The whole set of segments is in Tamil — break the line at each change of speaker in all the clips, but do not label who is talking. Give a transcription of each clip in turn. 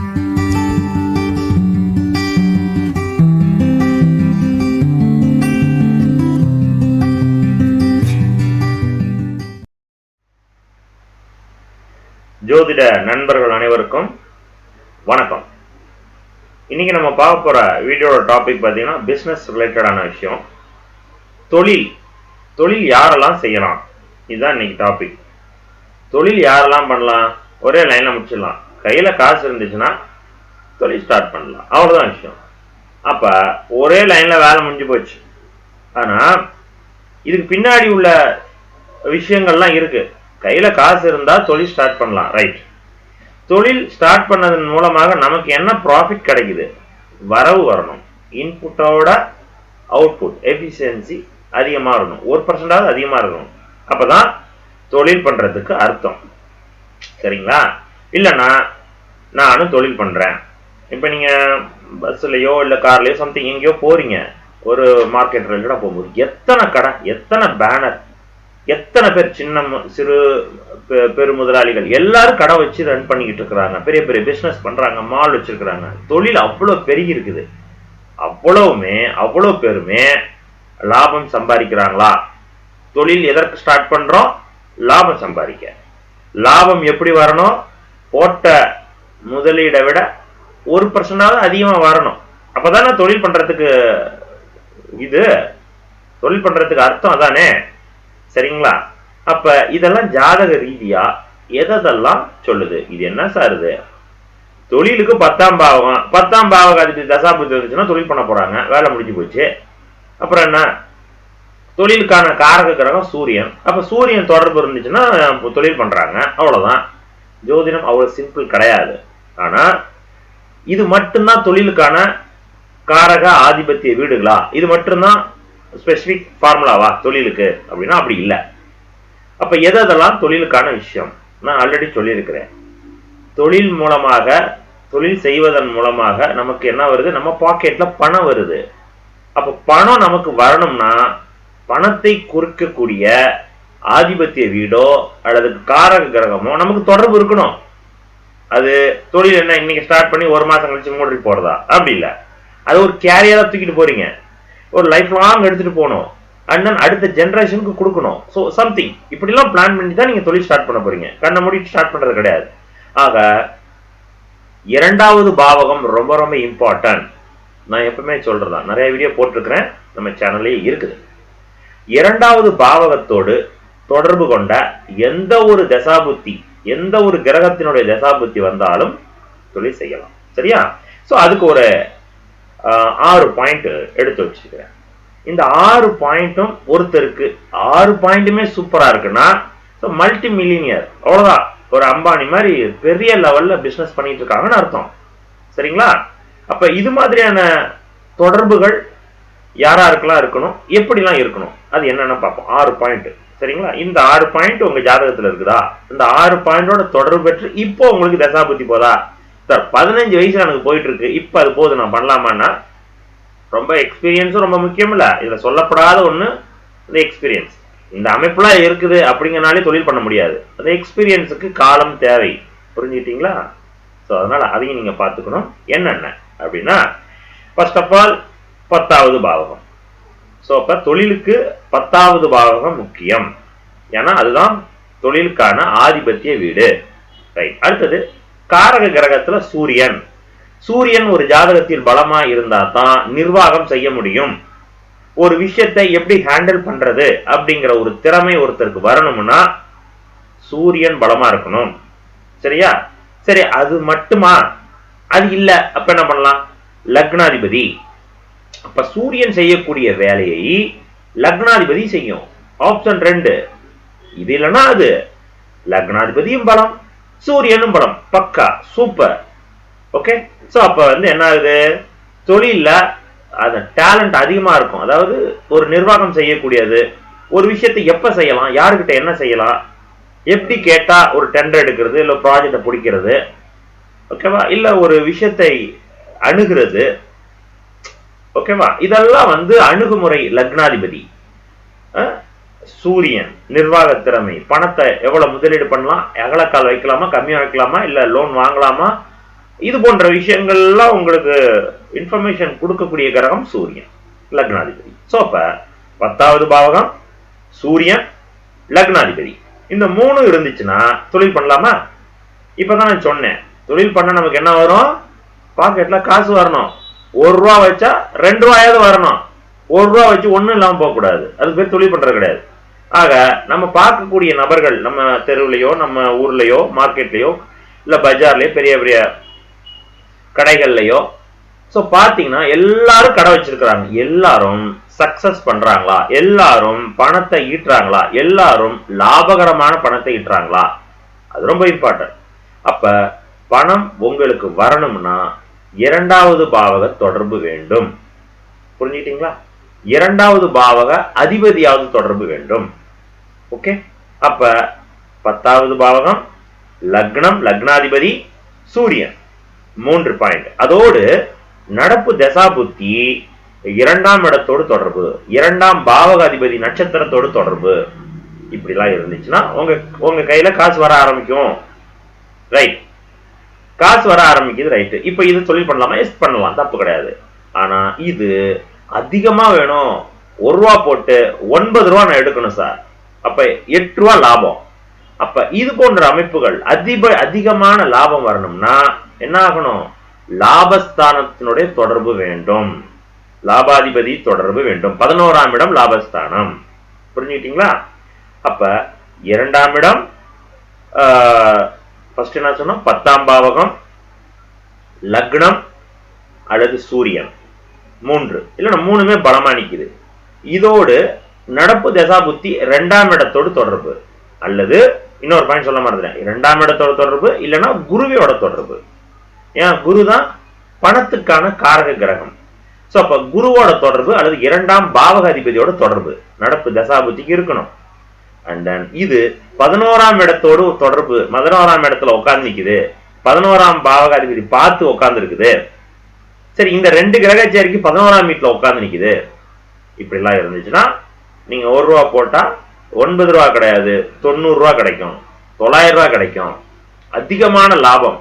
ஜோதிட நண்பர்கள் அனைவருக்கும் வணக்கம். இன்னைக்கு நம்ம பார்க்க போற வீடியோட டாபிக் பார்த்தீங்கன்னா பிசினஸ் ரிலேட்டடான விஷயம். தொழில் யாரெல்லாம் செய்யலாம், இதுதான் இன்னைக்கு டாபிக். தொழில் யாரெல்லாம் பண்ணலாம், ஒரே லைன்ல முடிச்சிடலாம். கையில காசு இருந்துச்சுன்னா தொழில் ஸ்டார்ட் பண்ணலாம், அவ்வளவுதான் விஷயம். அப்ப ஒரே லைன்ல வேலை முடிஞ்சு போச்சு. ஆனா இதுக்கு பின்னாடி உள்ள விஷயங்கள்லாம் இருக்கு. கையில காசு இருந்தா தொழில் ஸ்டார்ட் பண்ணலாம், ரைட். தொழில் ஸ்டார்ட் பண்ணதன் மூலமாக நமக்கு என்ன ப்ராஃபிட் கிடைக்குது, வரவு வரணும். இன்புட்டோட அவுட்புட் எஃபிஷியன்சி அதிகமாக இருக்கணும், 1% அதிகமாக இருக்கணும். அப்பதான் தொழில் பண்றதுக்கு அர்த்தம், சரிங்களா? இல்லைன்னா நானும் தொழில் பண்றேன். இப்ப நீங்க பஸ்லயோ இல்ல கார்லயோ சம்திங் எங்கேயோ போறீங்க, ஒரு மார்க்கெட் ரிலேட்டடா போகும்போது எத்தனை கடை, எத்தனை பேனர், எத்தனை பேர் சின்ன சிறு பெரு முதலாளிகள் எல்லாரும் கடை வச்சு ரன் பண்ணிக்கிட்டு இருக்கிறாங்க, பெரிய பெரிய பிசினஸ் பண்றாங்க, மால் வச்சிருக்கிறாங்க. தொழில் அவ்வளவு பெருகி இருக்குது. அவ்வளவு பேருமே லாபம் சம்பாதிக்கிறாங்களா? தொழில் எதற்கு ஸ்டார்ட் பண்றோம்? லாபம் சம்பாதிக்க. லாபம் எப்படி வரணும்? போட்ட முதலீடை விட 1% அதிகமா வரணும். அப்பதானே தொழில் பண்றதுக்கு தொழில் பண்றதுக்கு அர்த்தம் அதானே, சரிங்களா? அப்ப இதெல்லாம் ஜாதக ரீதியா எதெல்லாம் சொல்லுது. இது என்ன சார் இது? தொழிலுக்கு 10ஆம் பாவகம் அதுக்கு தசாபுத்தி வந்துச்சுன்னா தொழில் பண்ண போறாங்க, வேலை முடிஞ்சு போச்சு. அப்புறம் என்ன? தொழிலுக்கான காரக கிரகம் சூரியன். அப்ப சூரியன் தொடர்பு இருந்துச்சுன்னா தொழில் பண்றாங்க, அவ்வளவுதான். ஜோதிடம் அவ்வளவு சிம்பிள் கிடையாது. ஆனா இது மட்டும்தான் தொழிலுக்கான காரக ஆதிபத்திய வீடுகளா? இது மட்டும்தான் ஸ்பெசிபிக் ஃபார்முலாவா தொழிலுக்கு அப்படின்னா அப்படி இல்லை. அப்ப எதெல்லாம் தொழிலுக்கான விஷயம் நான் ஆல்ரெடி சொல்லியிருக்கிறேன். தொழில் மூலமாக, தொழில் செய்வதன் மூலமாக நமக்கு என்ன வருது? நம்ம பாக்கெட்ல பணம் வருது. அப்ப பணம் நமக்கு வரணும்னா பணத்தை குறிக்கக்கூடிய ஆதிபத்திய வீடோ அல்லது காரக கிரகமோ நமக்கு தொடர்பு இருக்கணும். அது தொழில் என்ன இன்னைக்கு ஸ்டார்ட் பண்ணி 1 மாசம் கழிச்சு மூடி போறதா? அப்படி இல்லை. அது ஒரு கேரியரா தூக்கிட்டு போறீங்க, ஒரு லைஃப் லாங் எடுத்துட்டு போகணும், அண்ட் தென் அடுத்த ஜெனரேஷனுக்கு கொடுக்கணும். ஸோ சம்திங் இப்படிலாம் பிளான் பண்ணி தான் நீங்க தொழில் ஸ்டார்ட் பண்ண போறீங்க. கண்ணை மூடிட்டு ஸ்டார்ட் பண்றது கிடையாது. ஆக 2வது பாவகம் ரொம்ப ரொம்ப இம்பார்ட்டன்ட். நான் எப்பவுமே சொல்றதா, நிறைய வீடியோ போட்டிருக்கிறேன், நம்ம சேனல்லே இருக்குது. 2வது பாவகத்தோடு தொடர்பு கொண்ட எந்த ஒரு தசாபுத்தி, எந்த ஒரு கிரகத்தினுடைய தசாபுத்தி வந்தாலும் தொழில் செய்யலாம், சரியா? ஸோ அதுக்கு ஒரு 6 பாயிண்ட் எடுத்து வச்சிருக்கிறேன். இந்த 6 பாயிண்ட்டும் ஒருத்தருக்கு 6 பாயிண்ட்டுமே சூப்பரா இருக்குன்னா மல்டி மில்லியனியர், அவ்வளவுதான். ஒரு அம்பானி மாதிரி பெரிய லெவல்ல பிசினஸ் பண்ணிட்டு இருக்காங்கன்னு அர்த்தம், சரிங்களா? அப்ப இது மாதிரியான தொடர்புகள் யாராருக்கெல்லாம் இருக்கணும், எப்படிலாம் இருக்கணும், அது என்னன்னு பார்ப்போம். 6 பாயிண்ட், சரிங்களா? இந்த 6 பாயிண்ட் உங்க ஜாதகத்துல இருக்குதா? இந்த 6 பாயிண்டோட தொடர்பு பெற்று இப்போ உங்களுக்கு தசாபுத்தி போதா? சார் 15 வயசுல எனக்கு போயிட்டு இருக்கு, இப்ப அது போது நான் பண்ணலாமான்னா ரொம்ப எக்ஸ்பீரியன்ஸும் ரொம்ப முக்கியம் இல்ல. இதுல சொல்லப்படாத ஒண்ணு இந்த எக்ஸ்பீரியன்ஸ். இந்த அமைப்புலாம் இருக்குது அப்படிங்கனாலே தொழில் பண்ண முடியாது. அந்த எக்ஸ்பீரியன்ஸுக்கு காலம் தேவை, புரிஞ்சுக்கிட்டீங்களா? ஸோ அதனால அதையும் நீங்க பார்த்துக்கணும். என்னென்ன அப்படின்னா, ஃபர்ஸ்ட் ஆஃப் ஆல் 10வது பாவகம். ஸோ அப்ப தொழிலுக்கு 10வது பாவகம் முக்கியம். ஏன்னா அதுதான் தொழிலுக்கான ஆதிபத்திய வீடு, ரைட். அடுத்தது காரக கிரகத்துல சூரியன். சூரியன் ஒரு ஜாதகத்தில் பலமா இருந்தா தான் நிர்வாகம் செய்ய முடியும். ஒரு விஷயத்தை எப்படி ஹேண்டில் பண்றது அப்படிங்கிற ஒரு திறமை ஒருத்தருக்கு வரணும்னா சூரியன் பலமா இருக்கணும், சரியா? சரி, அது மட்டுமா? அது இல்ல, அப்ப என்ன பண்ணலாம்? லக்னாதிபதி. அப்ப சூரியன் செய்யக்கூடிய வேலையை லக்னாதிபதி செய்யும். ஆப்ஷன் 2. இது இல்லைன்னா அது. லக்னாதிபதியும் பலம், சூரியனும் பலம், பக்கா சூப்பர். ஓகே. சோ அப்ப என்ன ஆகுது? தொழில்ல அந்த டேலண்ட் அதிகமா இருக்கும். அதாவது ஒரு நிர்வாகம் செய்யக்கூடியது, ஒரு விஷயத்தை எப்ப செய்யலாம், யாருக்கிட்ட என்ன செய்யலாம், எப்படி கேட்டா ஒரு டெண்டர் எடுக்கிறது, இல்ல ப்ராஜெக்டை பிடிக்கிறது, ஓகேவா, இல்ல ஒரு விஷயத்தை அணுகிறது, ஓகேவா, இதெல்லாம் அணுகுமுறை லக்னாதிபதி. சூரியன் நிர்வாக திறமை, பணத்தை எவ்வளவு முதலீடு பண்ணலாம், அகலக்கால் வைக்கலாமா, கம்மியா வைக்கலாமா, இல்ல லோன் வாங்கலாமா, இது போன்ற விஷயங்கள்லாம் உங்களுக்கு இன்ஃபர்மேஷன் கொடுக்கக்கூடிய கிரகம் சூரியன், லக்னாதிபதி. சோ அப்ப 10வது பாவகம் சூரியன் லக்னாதிபதி, இந்த 3 இருந்துச்சுன்னா தொழில் பண்ணலாமா? இப்பதான் நான் சொன்னேன், தொழில் பண்ண நமக்கு என்ன வரும்? பாக்கெட்ல காசு வரணும். 1 ரூபா வச்சா 2 ரூபாயாவது வரணும். 1 ரூபா வச்சு ஒண்ணும் இல்லாம போக கூடாது. அதுக்கு பேர் தொழில் பண்றது கிடையாது. ஆக நம்ம பார்க்கக்கூடிய நபர்கள், நம்ம தெருவுலையோ நம்ம ஊர்லயோ மார்க்கெட்லயோ இல்ல பஜார்லயோ பெரிய பெரிய கடைகள்லயோ சோ பாத்தீங்கன்னா எல்லாரும் கடை வச்சிருக்கிறாங்க. எல்லாரும் சக்சஸ் பண்றாங்களா? எல்லாரும் பணத்தை ஈட்டுறாங்களா? எல்லாரும் லாபகரமான பணத்தை ஈட்டுறாங்களா? அது ரொம்ப இம்பார்ட்டன்ட். அப்ப பணம் உங்களுக்கு வரணும்னா 2வது பாவக தொடர்பு வேண்டும். புரிஞ்சுக்கிட்டீங்களா? 2வது பாவக அதிபதியாவது தொடர்பு வேண்டும். ஓகே, அப்ப 10வது பாவகம் லக்னம், லக்னாதிபதி சூரியன், 3 பாயிண்ட். அதோடு நடப்பு தசா புத்தி 2ஆம் இடத்தோடு தொடர்பு, 2ஆம் பாவக அதிபதி நட்சத்திரத்தோடு தொடர்பு, இப்படிலாம் இருந்துச்சுன்னா உங்க கையில காசு வர ஆரம்பிக்கும். ரைட், காசு வர ஆரம்பிக்குது. ரைட், இப்ப இது தொழில் பண்ணலாமா? எஸ் பண்ணலாம், தப்பு கிடையாது. ஆனா இது அதிகமா வேணும். 1 ரூபா போட்டு 9 ரூபா நான் எடுக்கணும் சார், அப்ப 8 ரூபா லாபம். அப்ப இது போன்ற அமைப்புகள் அதிகமான லாபம் வரணும்னா என்ன ஆகணும்? லாபஸ்தானத்தினுடைய தொடர்பு வேண்டும், லாபாதிபதி தொடர்பு வேண்டும். 11ஆம் இடம் லாபஸ்தானம். புரிஞ்சுக்கிட்டீங்களா? அப்ப 2ஆம் இடம் ஃபர்ஸ்ட் என்ன சொன்னோம்? 10ஆம் பாவகம் லக்னம் அல்லது சூரியன், 3 இல்ல 3மே பலமா நிக்குது. இதோடு நடப்பு தசா புத்தி 2ஆம் இடத்தோடு தொடர்பு, அல்லது இன்னொரு பாயிண்ட் சொல்ல மறந்துட்டேன், 2ஆம் இடத்தோட தொடர்பு இல்லைன்னா குருவியோட தொடர்பு. ஏன்? குரு தான் பணத்துக்கான காரக கிரகம். சோ அப்ப குருவோட தொடர்பு அல்லது 2ஆம் பாவக அதிபதியோட தொடர்பு நடப்பு தசா புத்திக்கு இருக்கணும். அண்ட் தென் இது 11ஆம் இடத்தோடு தொடர்பு, 11ஆம் இடத்துல உட்கார்ந்து நிக்குது, 11ஆம் பாவக அதிபதி பார்த்து உட்கார்ந்து இருக்குது. சரி, இந்த 2 கிரக சேர்க்கை 11ஆம் வீட்டுல உட்கார்ந்து நிக்குது. இப்படி எல்லாம் இருந்துச்சுன்னா நீங்க 1 ரூபா போட்டா 9 ரூபா கிடையாது, 90 ரூபா கிடைக்கும், 900 ரூபா கிடைக்கும், அதிகமான லாபம்.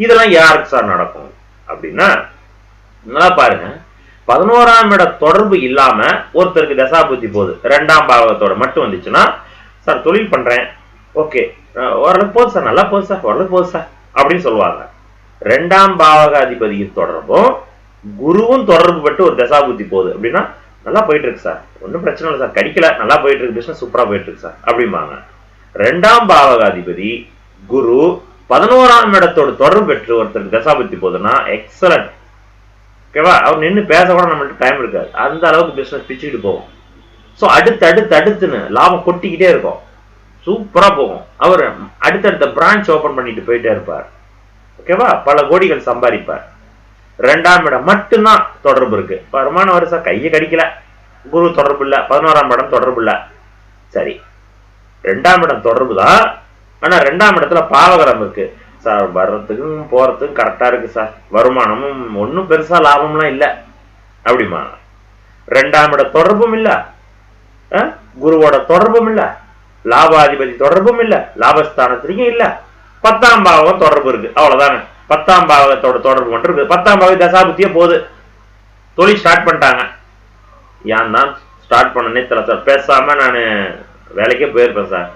இதெல்லாம் யாருக்கு சார் நடக்கும் அப்படின்னா, நல்லா பாருங்க, 11ஆம் இட தொடர்பு இல்லாம ஒருத்தருக்கு தசா புத்தி போகுது, 2ஆம் பாவகத்தோட மட்டும் வந்துச்சுன்னா, சார் தொழில் பண்றேன், ஓகே ஓரளவுக்கு போகுது சார், நல்லா போகுது சார், ஓரளவுக்கு போகுது சார் அப்படின்னு சொல்லுவாங்க. 2ஆம் பாவக அதிபதியின் தொடர்பும் குருவும் தொடர்பு பட்டு ஒரு தசா புத்தி போகுது அப்படின்னா, நல்லா போயிட்டு இருக்கு சார், ஒன்றும் பிரச்சனை இல்லை சார், கிடைக்கல, நல்லா போயிட்டு இருக்கு, பிசினஸ் சூப்பரா போயிட்டு இருக்கு சார் அப்படிம்பாங்க. 2ஆம் பாவக அதிபதி குரு 11ஆம் இடத்தோடு தொடர்பு பெற்று ஒருத்தருக்கு தசாபுத்தி போகுதுன்னா எக்ஸலன்ட். ஓகேவா? அவர் நின்று பேச கூட நம்மளுக்கு டைம் இருக்காது, அந்த அளவுக்கு பிசினஸ் பிச்சுக்கிட்டு போகும். ஸோ அடுத்துன்னு லாபம் கொட்டிக்கிட்டே இருக்கும், சூப்பரா போகும். அவர் அடுத்தடுத்த பிரான்ச் ஓபன் பண்ணிட்டு போயிட்டே இருப்பார். ஓகேவா? பல கோடிகள் சம்பாதிப்பார். 2ஆம் இடம் மட்டும்தான் தொடர்பு இருக்கு, வருமானம் வருஷம் கையை கடிக்கல, குரு தொடர்பு இல்ல, 11ஆம் இடம் தொடர்பு இல்ல. சரி, 2ஆம் இடம் தொடர்பு தான், ஆனா 2ஆம் இடத்துல பாவகரம் இருக்கு சார், வர்றதுக்கும் போறதுக்கும் கரெக்டா இருக்கு சார், வருமானமும் ஒன்னும் பெருசா லாபம்லாம் இல்ல அப்படிமா. 2ஆம் இட தொடர்பும் இல்ல, குருவோட தொடர்பும் இல்ல, லாபாதிபதி தொடர்பும் இல்ல, லாபஸ்தானத்திலையும் இல்ல, 10ஆம் பாவகம் தொடர்பு இருக்கு, அவ்வளவுதானே. 10ஆம் பாவகத்தோட தொடர்பு மட்டும் இருக்கு. 10ஆம் பாவக தசாபுத்தியே போகுது, தொழில் ஸ்டார்ட் பண்ணிட்டாங்க. ஏன் தான் ஸ்டார்ட் பண்ணனே தெரியல சார், பேசாம நான் வேலைக்கே போயிருப்பேன் சார்,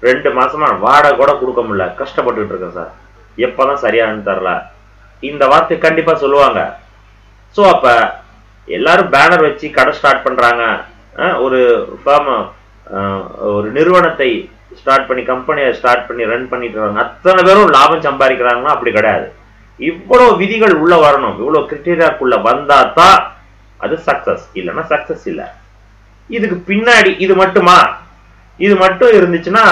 2 மாசமா வாடகை கூட கொடுக்க முடியல, கஷ்டப்பட்டு இருக்கேன் சார், எப்பதான் சரியானு தரல, இந்த வார்த்தை கண்டிப்பா சொல்லுவாங்க. சோ அப்ப எல்லாரும் பேனர் வச்சு கடை ஸ்டார்ட் பண்றாங்க, ஒரு ஃபார்ம் ஒரு நிறுவனத்தை ஸ்டார்ட் பண்ணி கம்பெனியை ஸ்டார்ட் பண்ணி ரன் பண்ணிட்டு இருக்காங்க, அத்தனை பேரும் லாபம் சம்பாதிக்கிறாங்கன்னா அப்படி கிடையாது. இவ்வளவு விதிகள் உள்ள வரணும், இவ்வளவு கிரிட்டீரியாக்குள்ள வந்தா தான் அது சக்சஸ், இல்லைன்னா சக்சஸ் இல்ல. இதுக்கு பின்னாடி இது மட்டுமா, இது மட்டும் இருந்துச்சுன்னா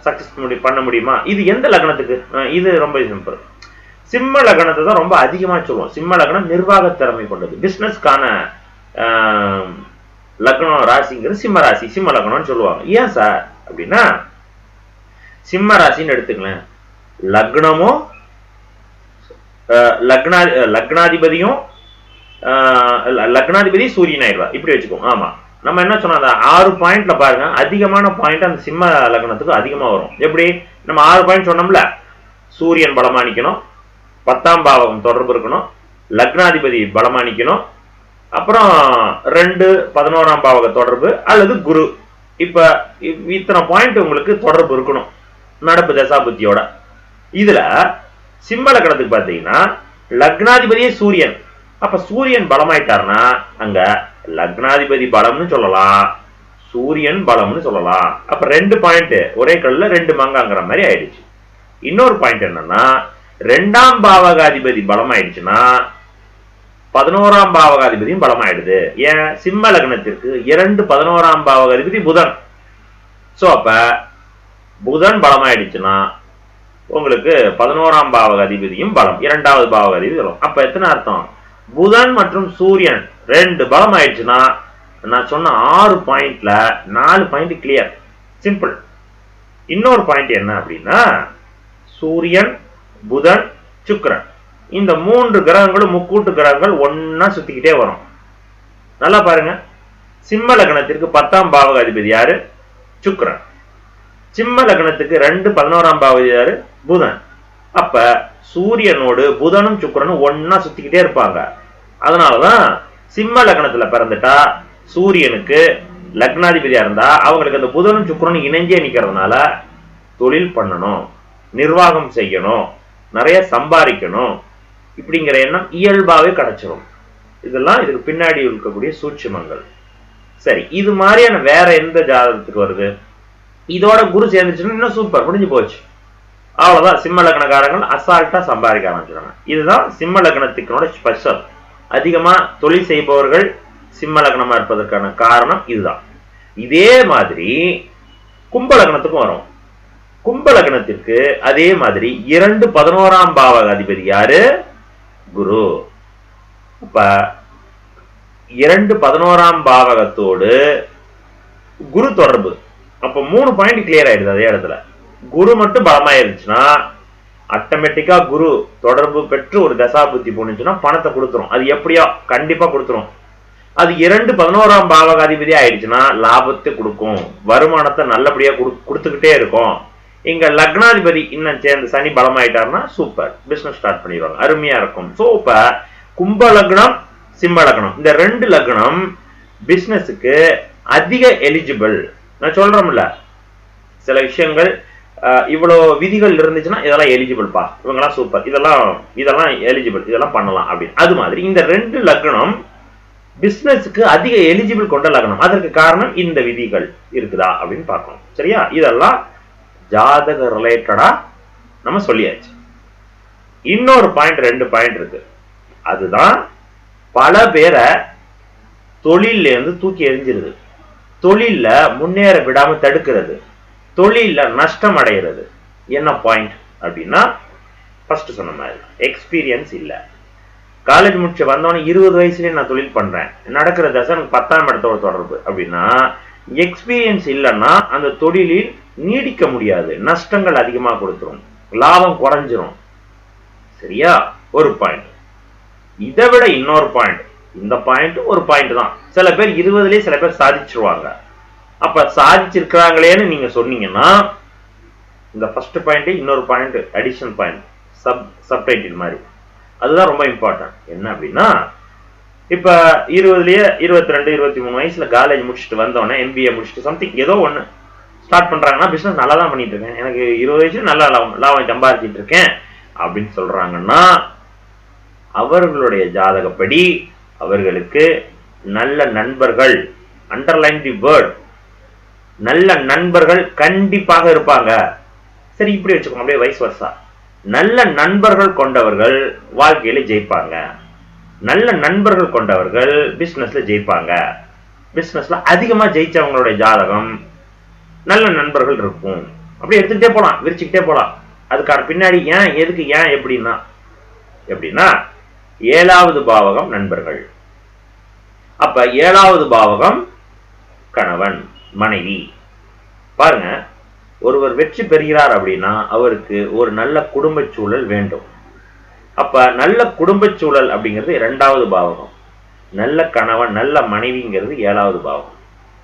சக்சஸ் பண்ண முடியுமா? இது எந்த லக்னத்துக்கு? இது ரொம்ப சிம்பிள், சிம்ம லக்னத்தை தான் ரொம்ப அதிகமா சொல்லுவோம். சிம்ம லக்னம் நிர்வாக திறமை கொண்டது, பிசினஸ்க்கான லக்னம் ராசிங்கிறது சிம்ம ராசி, சிம்ம லக்னம்னு சொல்லுவாங்க. ஏன் சார் அப்படின்னா, சிம்ம ராசின்னு எடுத்துக்கலாம், லக்னமும் லக்னாதிபதியும் லக்னாதிபதி சூரியன் ஆயிடுவா, இப்படி வச்சுக்கோங்க. ஆமா, நம்ம என்ன சொன்னோம், அந்த 6 பாயிண்ட்ல பாருங்க, அதிகமான பாயிண்ட் அந்த சிம்ம லக்னத்துக்கு அதிகமா வரும். எப்படி? நம்ம 6 பாயிண்ட் சொன்னோம்ல, சூரியன் பலமா நிக்கணும், 10ஆம் பாவகம் தொடர்பு இருக்கணும், லக்னாதிபதி பலமா நிக்கணும், அப்புறம் 2 11ஆம் பாவக தொடர்பு அல்லது குரு. இப்ப இத்தனை பாயிண்ட் உங்களுக்கு தொடர்பு இருக்கணும் நடப்பு தசாபுத்தியோட. இதுல சிம்ம லக்னத்துக்கு பாத்தீங்கன்னா லக்னாதிபதியே சூரியன். அப்ப சூரியன் பலமாயிட்டாருன்னா அங்க லக்னாதிபதி பலம்னு சொல்லலாம், சூரியன் பலம்னு சொல்லலாம். அப்ப 2 பாயிண்ட் ஒரே கல்ல 2 மங்காங்கிற மாதிரி ஆயிடுச்சு. இன்னொரு பாயிண்ட் என்னன்னா 2ஆம் பாவகாதிபதி பலமாயிடுச்சுன்னா 11ஆம் பாவகாதிபதியும் பலமாயிடுது. ஏன்? சிம்ம லக்னத்திற்கு 2 11ஆம் பாவகாதிபதி புதன். சோ அப்ப புதன் பலமாயிடுச்சுன்னா உங்களுக்கு 11ஆம் பாவகாதிபதியும் பலம், 2வது பாவகாதிபதி பலம். அப்ப எத்தனை அர்த்தம்? புதன் மற்றும் சூரியன் 2 பலம் ஆயிடுச்சுன்னா நான் சொன்ன 6 பாயிண்ட்ல 4 பாயிண்ட் கிளியர், சிம்பிள். இன்னொரு பாயிண்ட் என்ன அப்படின்னா சூரியன், புதன், சுக்கிரன் இந்த 3 கிரகங்களும் முக்கூட்டு கிரகங்கள் ஒன்னா சுத்திக்கிட்டே வரும். நல்லா பாருங்க, சிம்ம லக்னத்திற்கு 10ஆம் பாவகாதிபதி யாரு? சுக்கிரன். சிம்ம லக்னத்துக்கு 2 11ஆம் பாவகாதிபதி யாரு? புதன். அப்ப சூரியனோடு புதனும் சுக்கிரனும் ஒன்னா சுத்திக்கிட்டே இருப்பாங்க. அதனாலதான் சிம்ம லக்னத்துல பிறந்துட்டா சூரியனுக்கு லக்னாதிபதியா இருந்தா அவங்களுக்கு அந்த புதனும் சுக்கிரனும் இணைஞ்சே நிக்கிறதுனால தொழில் பண்ணணும், நிர்வாகம் செய்யணும், நிறைய சம்பாதிக்கணும் இப்படிங்கிற எண்ணம் இயல்பாவே கிடைச்சிடும். இதெல்லாம் இதுக்கு பின்னாடி இருக்கக்கூடிய சூட்சுமங்கள். சரி, இது மாதிரியான வேற எந்த ஜாதகத்துக்கு வருது? இதோட குரு சேர்ந்துச்சுன்னா இன்னும் சூப்பர், முடிஞ்சு போச்சு. அவ்வளவுதான், சிம்ம லக்னக்காரங்கள் அசால்ட்டா சம்பாதிக்க ஆரம்பிச்சிடாங்க. இதுதான் சிம்ம லக்னத்துக்கனோட ஸ்பெஷல். அதிகமா தொழில் செய்பவர்கள் சிம்ம லக்னமா இருப்பதற்கான காரணம் இதுதான். இதே மாதிரி கும்ப லக்னத்துக்கும் வரும். கும்ப லக்னத்திற்கு அதே மாதிரி 2 11ஆம் பாவக அதிபதி யாரு? குரு. அப்ப 2 11ஆம் பாவகத்தோடு குரு தொடர்பு. அப்ப 3 பாயிண்ட் கிளியர் ஆயிடுது. அதே இடத்துல குரு மட்டும் பலமாயிருச்சுன்னா ஆட்டோமேட்டிக்கா குரு தொடர்பு பெற்று ஒரு தசாபுத்தி போனுச்சுன்னா பணத்தை கொடுத்துரும். அது எப்படியோ கண்டிப்பா கொடுத்துரும். அது 2 11ஆம் பாவக அதிபதி ஆயிடுச்சுன்னா லாபத்தை கொடுக்கும், வருமானத்தை நல்லபடியா கொடுத்துக்கிட்டே இருக்கும். இங்க லக்னாதிபதி இன்னும் சேர்ந்து சனி பலமாயிட்டாருன்னா சூப்பர், பிசினஸ் ஸ்டார்ட் பண்ணிடுவாங்க, அருமையா இருக்கும். சோ இப்ப கும்ப லக்னம், சிம்ம லக்னம் இந்த 2 லக்னம் பிசினஸுக்கு அதிக எலிஜிபிள். நான் சொல்றோம்ல சில விஷயங்கள் இவ்வளவு விதிகள் இருந்துச்சுன்னா இதெல்லாம் எலிஜிபிள் பா, இவங்கெல்லாம் சூப்பர், இதெல்லாம் எலிஜிபிள், இதெல்லாம் பண்ணலாம் அப்படின்னு. அது மாதிரி இந்த 2 லக்னம் பிசினஸுக்கு அதிக எலிஜிபிள் கொண்ட லக்னம். அதற்கு காரணம் இந்த விதிகள் இருக்குதா அப்படின்னு பார்க்கணும். சரியா? இதெல்லாம் ஜாதக ரிலேட்டடா நம்ம சொல்லியாச்சு. இன்னொரு பாயிண்ட் 2 பாயிண்ட் இருக்கு. அதுதான் பல பேரை தொழில இருந்து தூக்கி எறிஞ்சிருது, தொழில முன்னேற விடாம தடுக்கிறது, தொழில நஷ்டம் அடைகிறது. என்ன பாயிண்ட் அப்படின்னா ஃபர்ஸ்ட் சொன்ன மாதிரி எக்ஸ்பீரியன்ஸ் இல்ல. காலேஜ் முடிச்சு வந்தோடனே 20 வயசுலயே நான் தொழில் பண்றேன், நடக்கிற தசை எனக்கு 10ஆம் இடத்தோட தொடர்பு அப்படின்னா எக்ஸ்பீரியன்ஸ் இல்லைன்னா அந்த தொழிலில் நீடிக்க முடியாது, நஷ்டங்கள் அதிகமா கொடுத்துரும், லாபம் குறைஞ்சிரும். சரியா? ஒரு பாயிண்ட். இதை விட இன்னொரு பாயிண்ட், இந்த பாயிண்ட் ஒரு பாயிண்ட் தான். சில பேர் 20லயே சில பேர் சாதிச்சிருவாங்க. அப்ப சாதிச்சிருக்கிறாங்களேன்னு நீங்க சொன்னீங்கன்னா இந்த ஃபர்ஸ்ட் பாயிண்ட் இன்னொரு பாயிண்ட் அடிஷனல் பாயிண்ட், சப்டைட்டில் மாதிரி. அதுதான் ரொம்ப இம்பார்ட்டன்ட். என்ன அப்படின்னா இப்ப 20லயே 22 23 வயசுல காலேஜ் முடிச்சுட்டு வந்தோடனே MBA முடிச்சுட்டு சம்திங் ஏதோ ஒண்ணு ஸ்டார்ட் பண்றாங்கன்னா பிசினஸ் நல்லா தான் பண்ணிட்டு இருக்கேன், எனக்கு 20 வயசுல நல்லா லாபம் சம்பாதிச்சிட்டு இருக்கேன் அப்படின்னு சொல்றாங்கன்னா அவர்களுடைய ஜாதகப்படி அவர்களுக்கு நல்ல நண்பர்கள், அண்டர்லைன் தி வேர்ட், நல்ல நண்பர்கள் கண்டிப்பாக இருப்பாங்க. சரி, இப்படி வச்சுக்கோங்க, அப்படியே வைஸ் வர்சா. நல்ல நண்பர்கள் கொண்டவர்கள் வாழ்க்கையில ஜெயிப்பாங்க, நல்ல நண்பர்கள் கொண்டவர்கள் பிசினஸ்ல ஜெயிப்பாங்க. பிசினஸ்ல அதிகமா ஜெயிச்சவங்களுடைய ஜாதகம் நல்ல நண்பர்கள் இருக்கும். அப்படியே எடுத்துக்கிட்டே போலாம், விரிச்சுக்கிட்டே போலாம். அதுக்கான பின்னாடி ஏன், எதுக்கு, ஏன், எப்படின்னா 7வது பாவகம் நண்பர்கள். அப்ப 7வது பாவகம் கணவன் மனைவி. பாருங்க, ஒருவர் வெற்றி பெறுகிறார் அப்படின்னா அவருக்கு ஒரு நல்ல குடும்ப சூழல் வேண்டும். அப்ப நல்ல குடும்ப சூழல் அப்படிங்கிறது 2வது பாவகம், நல்ல கணவன் நல்ல மனைவிங்கிறது 7வது பாவகம்.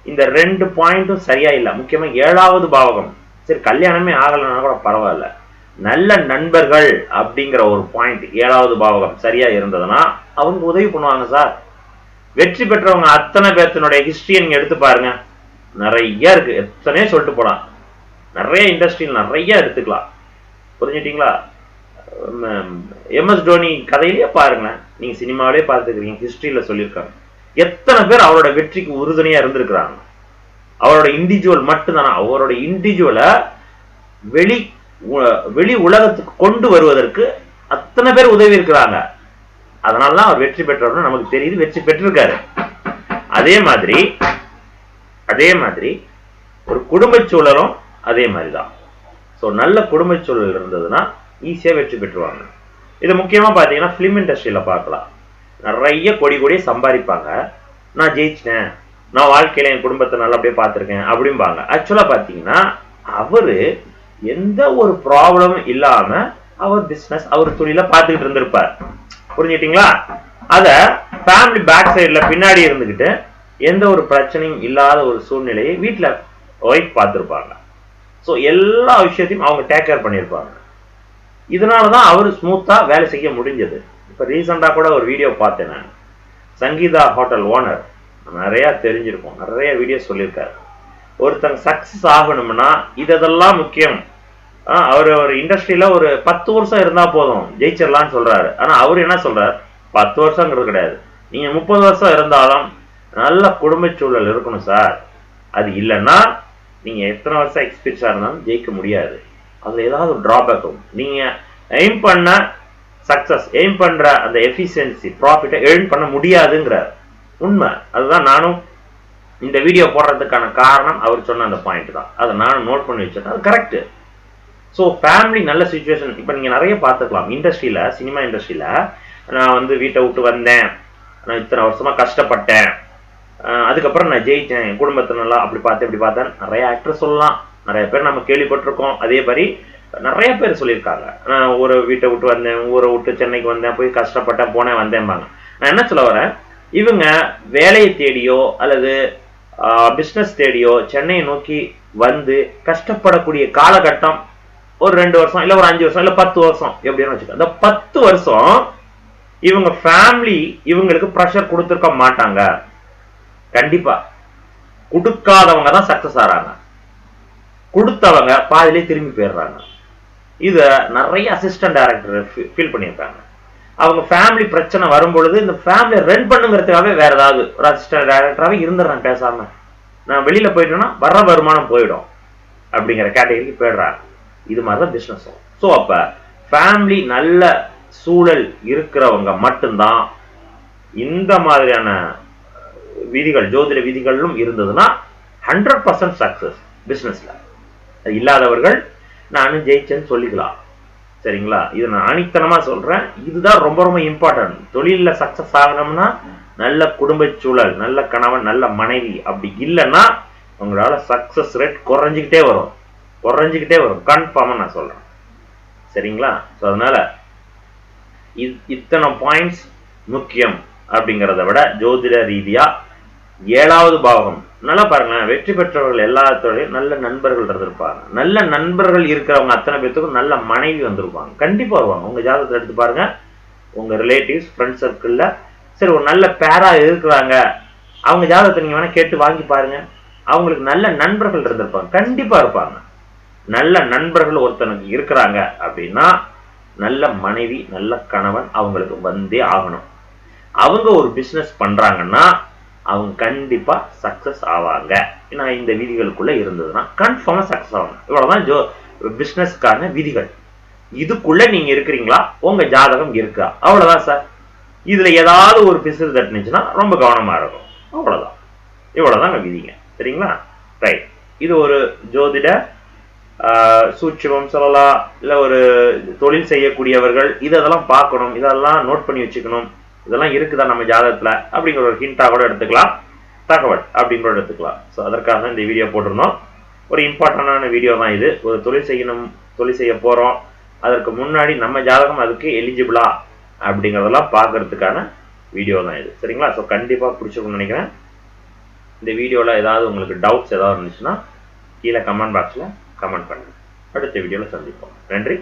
இந்த 2 பாயிண்ட்டும் சரியா இல்ல. முக்கியமா 7வது பாவகம், சரி கல்யாணமே ஆகலைன்னா கூட பரவாயில்ல, நல்ல நண்பர்கள் அப்படிங்கிற ஒரு பாயிண்ட் 7வது பாவகம் சரியா இருந்ததுன்னா அவங்க உதவி பண்ணுவாங்க சார். வெற்றி பெற்றவங்க அத்தனை பேர்த்தினுடைய ஹிஸ்டரியை நீங்க எடுத்து பாருங்க, நிறைய இருக்கு, எத்தனையோ சொல்லிட்டு போலாம். நிறைய இண்டஸ்ட்ரியில் நிறைய எடுத்துக்கலாம். புரிஞ்சுட்டீங்களா? MS தோனி கதையிலேயே பாருங்களேன், நீங்க சினிமாவிலே பார்த்துக்கிறீங்க, ஹிஸ்டரியில சொல்லியிருக்காங்க. எத்தனை பேர் அவரோட வெற்றிக்கு உறுதுணையா இருந்திருக்கிறாங்க. அவரோட இண்டிவிஜுவல் மட்டும்தானா, அவரோட இண்டிவிஜுவலை வெளி உலகத்துக்கு கொண்டு வருவதற்கு அத்தனை பேர் உதவி இருக்கிறாங்க. அதனாலதான் அவர் வெற்றி பெற்றவர்னு நமக்கு தெரியுது, வெற்றி பெற்றிருக்காரு. அதே மாதிரி ஒரு குடும்ப சூழலும் அதே மாதிரிதான். ஸோ நல்ல குடும்ப சூழல் இருந்ததுன்னா ஈஸியா வெற்றி பெற்றுவாங்க. இது முக்கியமா பாத்தீங்கன்னா பிலிம் இண்டஸ்ட்ரியில பார்க்கலாம். நிறைய கொடியே சம்பாதிப்பாங்க. நான் ஜெயிச்சிட்டேன், நான் வாழ்க்கையில என் குடும்பத்தை நல்லபடியா பார்த்திருக்கேன் அப்படிம்பாங்க. ஆக்சுவலா பாத்தீங்கன்னா அவரு எந்த ஒரு ப்ராப்ளமும் இல்லாம அவர் பிசினஸ் அவர் தொழில பார்த்துக்கிட்டு இருந்திருப்பார். புரிஞ்சுட்டீங்களா? அத ஃபேமிலி பேக் சைட்ல பின்னாடி இருந்துகிட்டு எந்த ஒரு பிரச்சனையும் இல்லாத ஒரு சூழ்நிலையை வீட்டுல ஒய்ஃப் பார்த்திருப்பாங்க. ஸோ எல்லா விஷயத்தையும் அவங்க டேக் கேர் பண்ணியிருப்பாங்க. இதனாலதான் அவர் ஸ்மூத்தா வேலை செய்ய முடிஞ்சது. இப்ப ரீசெண்டா கூட ஒரு வீடியோ பார்த்தேன் நான். சங்கீதா ஹோட்டல் ஓனர், நிறைய தெரிஞ்சிருக்கும், நிறைய வீடியோ சொல்லியிருக்காரு. ஒருத்தங்க சக்சஸ் ஆகணும்னா இதெல்லாம் முக்கியம். அவர் ஒரு இண்டஸ்ட்ரியில ஒரு 10 வருஷம் இருந்தா போதும் ஜெயிச்சிடலாம்னு சொல்றாரு. ஆனா அவரு என்ன சொல்றாரு, 10 வருஷங்கிறது கிடையாது, நீங்க 30 வருஷம் இருந்தாலும் நல்ல குடும்ப சூழல் இருக்கணும் சார். அது இல்லைன்னா நீங்க எத்தனை வருஷம் எக்ஸ்பீரியன்ஸா இருந்தாலும் ஜெயிக்க முடியாது. அதுல ஏதாவது ஒரு டிராபேக் இருக்கும். நீங்க எய்ம் பண்ண சக்சஸ், எய்ம் பண்ற அந்த எஃபிஷியன்சி ப்ராஃபிட்டை எர்ன் பண்ண முடியாதுங்கிற உண்மை. அதுதான் நானும் இந்த வீடியோ போடுறதுக்கான காரணம் அவர் சொன்ன அந்த பாயிண்ட் தான். அதை நானும் நோட் பண்ணி வச்சிருக்கேன், அது கரெக்ட். ஸோ ஃபேமிலி நல்ல சுச்சுவேஷன் இப்போ நீங்கள் நிறைய பார்த்துக்கலாம். இண்டஸ்ட்ரியில், சினிமா இண்டஸ்ட்ரியில் நான் வீட்டை விட்டு வந்தேன், நான் இத்தனை வருஷமாக கஷ்டப்பட்டேன், அதுக்கப்புறம் நான் ஜெயித்தேன், என் குடும்பத்தை நல்லா அப்படி பார்த்தேன் இப்படி பார்த்தேன், நிறைய ஆக்டர் சொல்லலாம், நிறைய பேர் நம்ம கேள்விப்பட்டிருக்கோம். அதே மாதிரி நிறைய பேர் சொல்லியிருக்காங்க, நான் ஒரு வீட்டை விட்டு வந்தேன், ஊரை விட்டு சென்னைக்கு வந்தேன், போய் கஷ்டப்பட்டேன், போனேன் வந்தேன்பாங்க. நான் என்ன சொல்ல வரேன், இவங்க வேலையை தேடியோ அல்லது பிஸ்னஸ் தேடியோ சென்னையை நோக்கி வந்து கஷ்டப்படக்கூடிய காலகட்டம் ஒரு 2 வருஷம் இல்ல ஒரு 5 வருஷம் இல்ல 10 வருஷம் எப்படின்னு வச்சுக்கோங்க. அந்த 10 வருஷம் இவங்க ஃபேமிலி இவங்களுக்கு ப்ரெஷர் கொடுத்துருக்க மாட்டாங்க. கண்டிப்பா கொடுக்காதவங்க தான் சக்சஸ் ஆறாங்க, கொடுத்தவங்க பாதிலே திரும்பி போயிடுறாங்க. இத நிறைய அசிஸ்டன்ட் டைரக்டர் ஃபீல் பண்ணியிருக்காங்க. அவங்க ஃபேமிலி பிரச்சனை வரும்பொழுது இந்த ஃபேமிலி ரன் பண்ணுங்கிறதுக்காகவே வேற ஏதாவது ஒரு அசிஸ்டன்ட் டைரக்டராகவே இருந்துடுறாங்க. பேசாம நான் வெளியில போயிட்டேன்னா வர்ற வருமானம் போயிடும் அப்படிங்கிற கேட்டகரிக்கு போயிடுறாங்க. இது மாதிரிதான் பிசினஸ். ஸோ அப்ப ஃபேமிலி நல்ல சூழல் இருக்கிறவங்க மட்டும்தான் இந்த மாதிரியான விதிகள், ஜோதிட விதிகளும் இருந்ததுன்னா 100% சக்சஸ் பிசினஸ்ல. இல்லாதவர்கள் நானும் ஜெயிச்சேன்னு சொல்லிக்கலாம். சரிங்களா? இது நான் ஆணித்தனமா சொல்றேன். இதுதான் ரொம்ப ரொம்ப இம்பார்ட்டன்ட். தொழில சக்சஸ் ஆகணும்னா நல்ல குடும்ப சூழல், நல்ல கணவன், நல்ல மனைவி. அப்படி இல்லைன்னா உங்களால சக்சஸ் ரேட் குறைஞ்சிக்கிட்டே வரும் கன்ஃபார்மா நான் சொல்றேன். சரிங்களா? ஸோ அதனால இத்தனை பாயிண்ட்ஸ் முக்கியம். அப்படிங்கிறத விட ஜோதிட ரீதியா 7வது பாவகம் நல்லா பாருங்க. வெற்றி பெற்றவர்கள் எல்லாத்தோடையும் நல்ல நண்பர்கள் இருந்திருப்பாங்க. நல்ல நண்பர்கள் இருக்கிறவங்க அத்தனை பேர்த்துக்கும் நல்ல மனைவி வந்திருப்பாங்க. கண்டிப்பா வருவாங்க. உங்க ஜாதகத்தை எடுத்து பாருங்க, உங்க ரிலேட்டிவ்ஸ், ஃப்ரெண்ட் சர்க்கிள்ல சரி ஒரு நல்ல பேரா இருக்கிறாங்க, அவங்க ஜாதகத்தை நீங்க வேணா கேட்டு வாங்கி பாருங்க. அவங்களுக்கு நல்ல நண்பர்கள் இருந்திருப்பாங்க, கண்டிப்பா இருப்பாங்க. நல்ல நண்பர்கள் ஒருத்தனுக்கு இருக்கிறாங்க அப்படின்னா நல்ல மனைவி, நல்ல கணவன் அவங்களுக்கு வந்தே ஆகணும். அவங்க ஒரு பிசினஸ் பண்றாங்கன்னா அவங்க கண்டிப்பா சக்சஸ் ஆவாங்க. ஏன்னா இந்த விதிகளுக்குள்ள இருந்ததுன்னா கன்ஃபார்மா சக்சஸ் ஆவாங்க. இவ்வளவுதான் பிசினஸ்க்கான விதிகள். இதுக்குள்ள நீங்க இருக்கிறீங்களா, உங்க ஜாதகம் இருக்கா, அவ்வளவுதான் சார். இதுல ஏதாவது ஒரு பிசிறு தட்டுனுச்சுன்னா ரொம்ப கவனமா இருக்கும். அவ்வளவுதான், இவ்வளவுதாங்க விதிங்க. சரிங்களா? ரைட். இது ஒரு ஜோதிட சூட்சுமம் சொல்லலாம். இல்ல ஒரு தொழில் செய்யக்கூடியவர்கள் இதெல்லாம் பார்க்கணும், இதெல்லாம் நோட் பண்ணி வச்சுக்கணும், இதெல்லாம் இருக்குதா நம்ம ஜாதகத்துல அப்படிங்கிற ஒரு ஹிண்டா கூட எடுத்துக்கலாம், தகவல் அப்படின்னு கூட எடுத்துக்கலாம். ஸோ அதற்காக இந்த வீடியோ போட்டிருந்தோம். ஒரு இம்பார்ட்டண்டான வீடியோ தான் இது. ஒரு தொழில் செய்ய போறோம், அதற்கு முன்னாடி நம்ம ஜாதகம் அதுக்கு எலிஜிபிளா அப்படிங்கிறதெல்லாம் பார்க்கறதுக்கான வீடியோ தான் இது. சரிங்களா? ஸோ கண்டிப்பா பிடிச்சிருக்கும்னு நினைக்கிறேன். இந்த வீடியோல ஏதாவது உங்களுக்கு டவுட்ஸ் ஏதாவது இருந்துச்சுன்னா கீழே கமெண்ட் பாக்ஸ்ல கமெண்ட் பண்ணுங்க. அடுத்த வீடியோல சந்திப்போம். நன்றி.